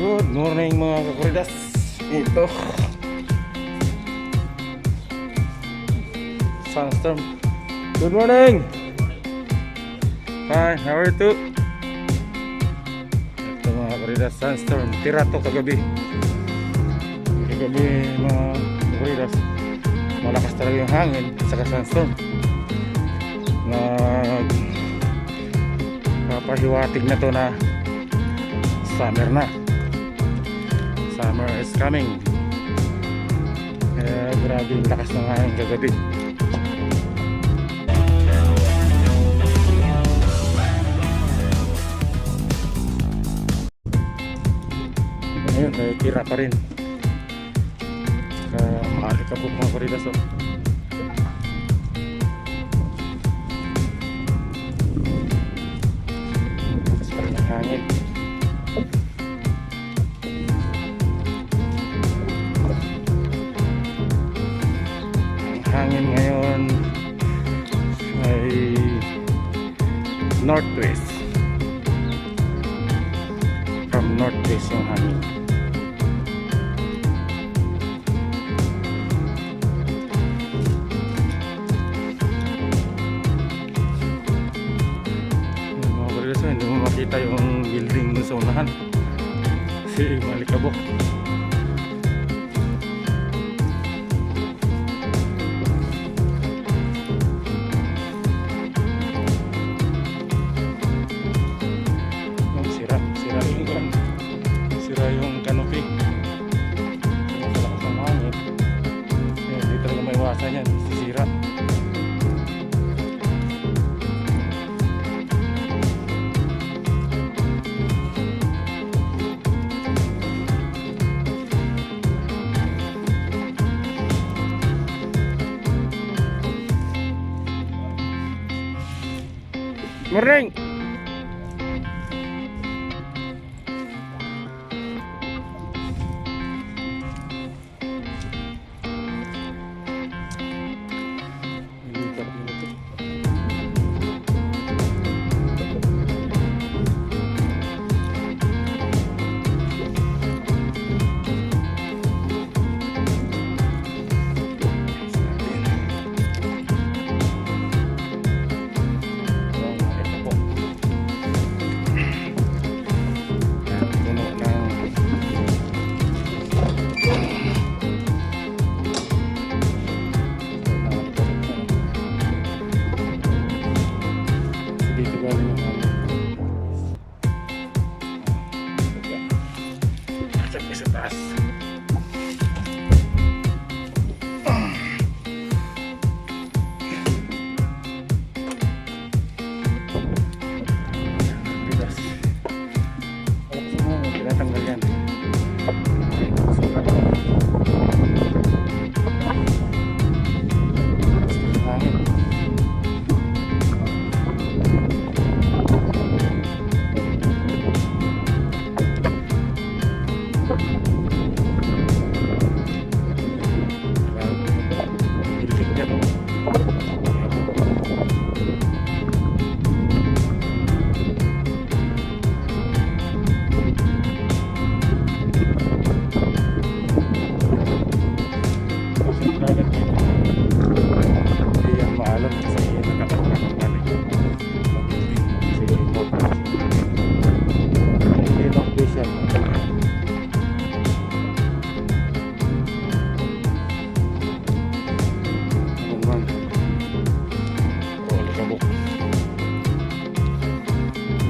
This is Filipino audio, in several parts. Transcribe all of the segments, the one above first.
Good morning mga kakuridas. Ito Sandstorm. Good morning. Hi, how are you too? Ito mga kakuridas, Sandstorm. Tira to kagabi. Kagabi mga kakuridas, malakas talaga yung hangin at saka sandstorm. Papahiwatig na to na summer na. Summer is coming. Kaya grabe yung lakas ng hangin kagabi. Ngayon ay tira pa rin. Kaya maaari ka po mga koridas. Lakas pa rin ang hangin. Hangin ngayon ay northwest, from northwest yung hangin. Mga barilas, hindi mo makita yung building dun sa unahan kasi malikabok. Sira yung canopy. Yung sa lakas ng hangin, hindi talaga maiwasan yan, sisira. Morning! Sa taas. Bilas. Tinatanggal yan. Hangin.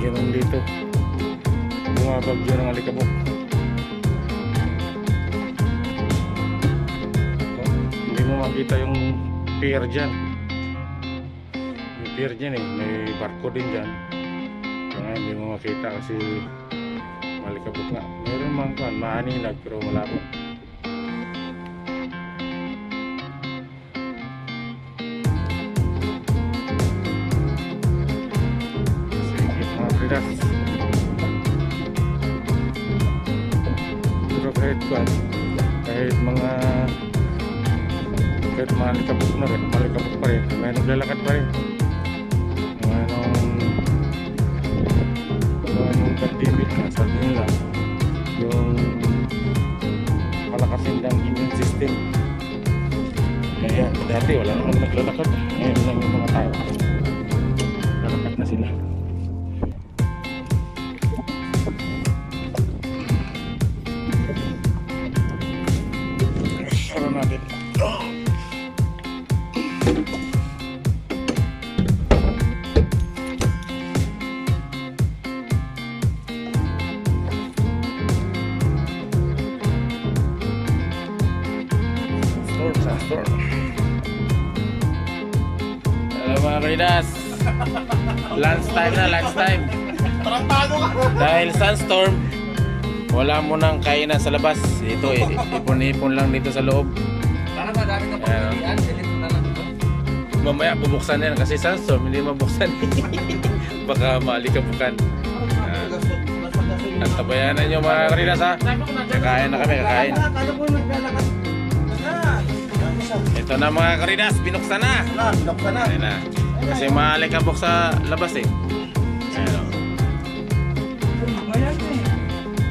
Ganun dito, bumabagyo ng alikabok. Hindi mo makita yung pier dyan. Yung pier dyan may barko din dyan. Kaya hindi mo makita kasi malikabok nga. Meron man kan, maaninag pero malabo. Pero kahit malikabok na rin, malikabok pa rin, may naglalakad pa rin. Anong pandemic na sa atin lang, yung palakasin ng immune system. Kaya dati wala naman naglalakad, ngayon lang yung mga tao lalakad na sila. Saro natin. Sandstorm. Hello mga kaidas. Lunch time na, lunch time. Dahil Sandstorm, wala mo nang kainan sa labas. Ito, ipon-ipon lang dito sa loob. Sana madami na pagpilian, delete na lang ito. Mamaya bubuksan yan kasi Sandstorm, hindi mabuksan. Baka malikabukan. At tabayanan nyo mga kaidas ha. Kakain na kami, kakain. Ito na mga karidas, binuksan na. Binuksan na. Ayan na. Kasi malikabok sa labas eh. Ayan o.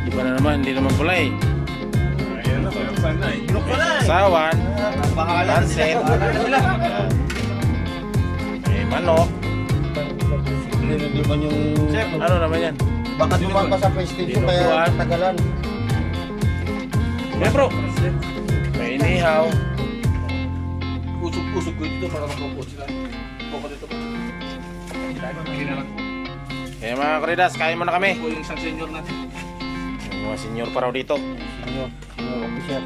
Iba na naman, hindi naman pula eh. Ayan na, binuksan na eh. Binuksan na eh. Sawan, pansit, may manok. Hindi man yung... Ano naman yan? Baka dumapa sa PlayStation kaya natagalan. May bro. May inihaw. Usog ko dito para makapot sila. Poko dito pa. Kaya mga karidas, kain mo na kami. Ito yung isang senior natin. May mga senior pa raw dito. Senior officer.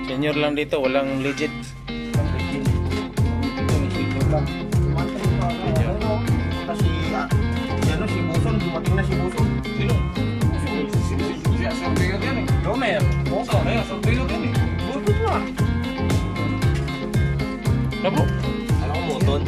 Senior lang dito, walang legit. Ito may senior lang. Kasi si Buson, dumating na si Buson. Sino? Siya, surveyor yan eh. Romer. Buson, surveyor yan eh. Buson mo ah. Ano po? Alam ko, Moton.